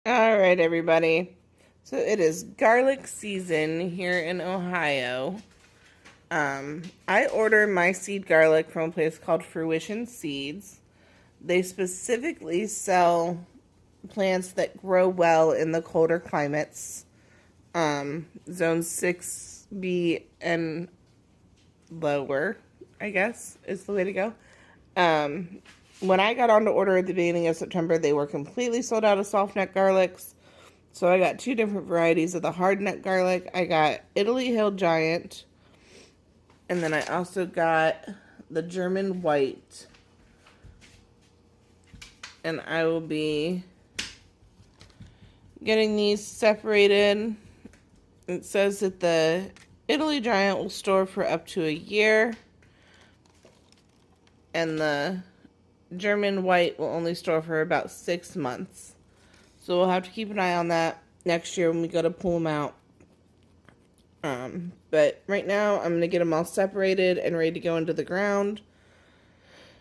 All right, everybody. So it is garlic season here in Ohio. I order my seed garlic from a place called Fruition Seeds. They specifically sell plants that grow well in the colder climates, zone 6B and lower, I guess, is the way to go. When I got on to order at the beginning of September, they were completely sold out of soft neck garlics. So I got two different varieties of the hard neck garlic. I got Italy Hill Giant, and then I also got the German White. And I will be getting these separated. It says that the Italy Giant will store for up to a year, and the German White will only store for about 6 months. So we'll have to keep an eye on that next year when we go to pull them out. But right now I'm going to get them all separated and ready to go into the ground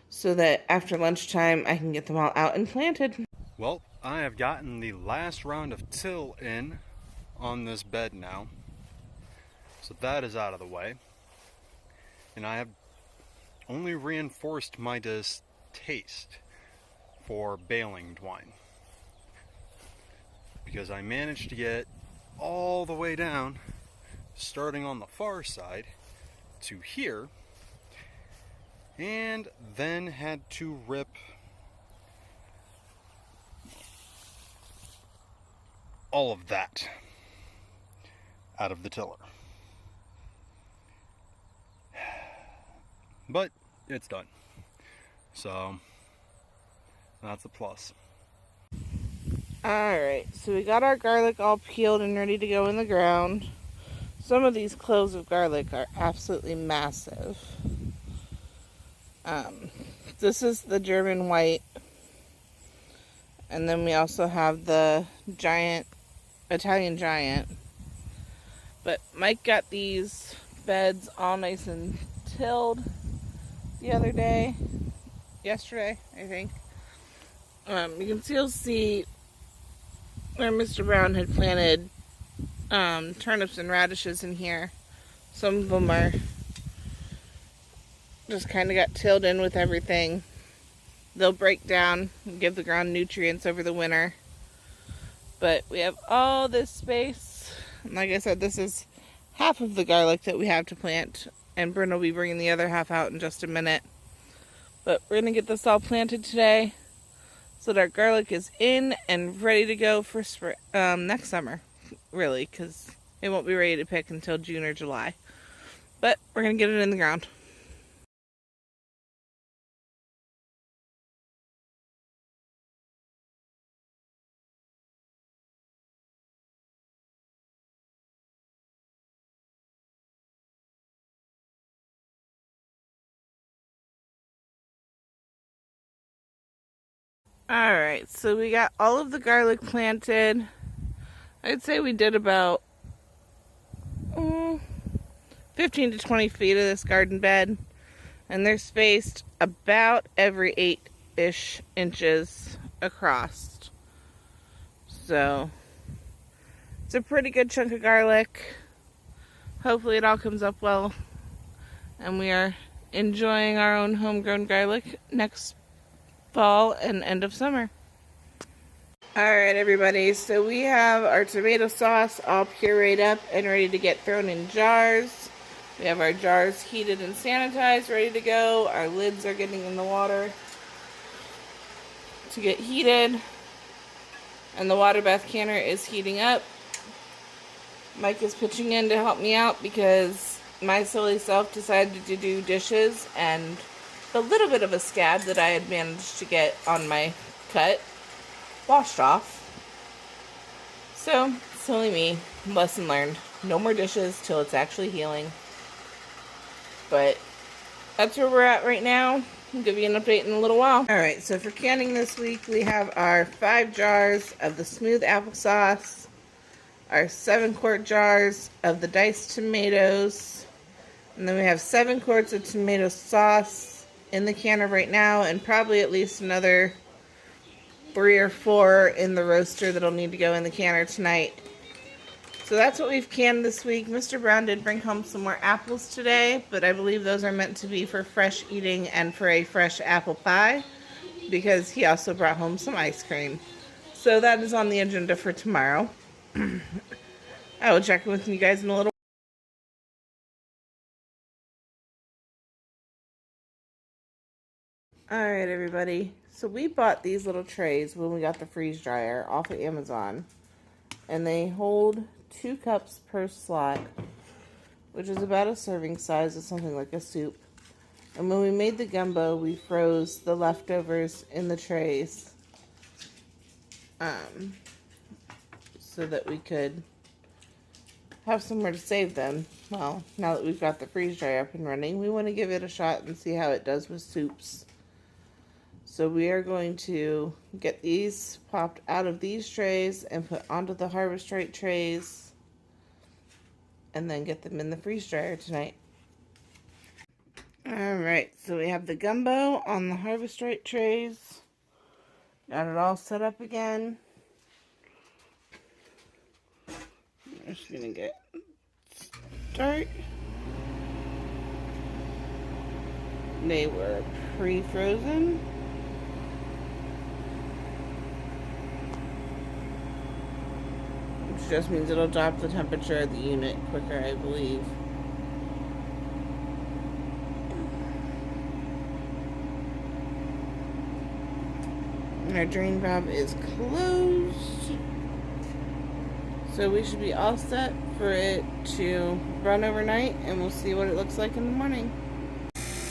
so that after lunchtime I can get them all out and planted. Well, I have gotten the last round of till in on this bed now. So that is out of the way. And I have only reinforced my distaste for baling twine, because I managed to get all the way down, starting on the far side to here, and then had to rip all of that out of the tiller. But it's done. So that's a plus. Alright, so we got our garlic all peeled and ready to go in the ground. Some of these cloves of garlic are absolutely massive. This is the German White. And then we also have the Italian Giant. But Mike got these beds all nice and tilled the other day. Yesterday, I think. You can still see where Mr. Brown had planted turnips and radishes in here. Some of them are just kind of got tilled in with everything. They'll break down and give the ground nutrients over the winter. But we have all this space. And like I said, this is half of the garlic that we have to plant. And Bryn will be bringing the other half out in just a minute. But we're going to get this all planted today so that our garlic is in and ready to go for next summer, really, because it won't be ready to pick until June or July. But we're going to get it in the ground. Alright, so we got all of the garlic planted. I'd say we did about 15 to 20 feet of this garden bed. And they're spaced about every 8-ish inches across. So, it's a pretty good chunk of garlic. Hopefully it all comes up well. And we are enjoying our own homegrown garlic next fall and end of summer. Alright everybody, so we have our tomato sauce all pureed up and ready to get thrown in jars. We have our jars heated and sanitized, ready to go. Our lids are getting in the water to get heated. And the water bath canner is heating up. Mike is pitching in to help me out because my silly self decided to do dishes, and the little bit of a scab that I had managed to get on my cut washed off. So, silly me. Lesson learned. No more dishes till it's actually healing. But that's where we're at right now. I'll give you an update in a little while. Alright, so for canning this week, we have our 5 jars of the smooth applesauce, our 7-quart jars of the diced tomatoes, and then we have 7 quarts of tomato sauce in the canner right now, and probably at least another 3 or 4 in the roaster that'll need to go in the canner tonight. So that's what we've canned this week. Mr. Brown did bring home some more apples today, but I believe those are meant to be for fresh eating and for a fresh apple pie, because he also brought home some ice cream. So that is on the agenda for tomorrow. I will check in with you guys in a little. Alright everybody, so we bought these little trays when we got the freeze dryer off of Amazon, and they hold 2 cups per slot, which is about a serving size of something like a soup. And when we made the gumbo, we froze the leftovers in the trays so that we could have somewhere to save them. Well, now that we've got the freeze dryer up and running, we want to give it a shot and see how it does with soups. So we are going to get these popped out of these trays and put onto the Harvest Right trays, and then get them in the freeze dryer tonight. Alright, so we have the gumbo on the Harvest Right trays. Got it all set up again. I'm just gonna get start. They were pre-frozen. Which just means it'll drop the temperature of the unit quicker, I believe. Our drain valve is closed. So we should be all set for it to run overnight, and we'll see what it looks like in the morning.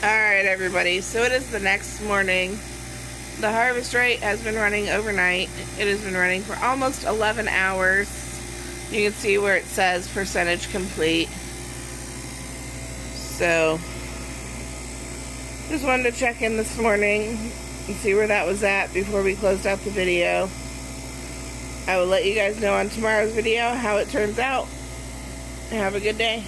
Alright everybody, so it is the next morning. The Harvest Right has been running overnight. It has been running for almost 11 hours. You can see where it says percentage complete. So, just wanted to check in this morning and see where that was at before we closed out the video. I will let you guys know on tomorrow's video how it turns out. Have a good day.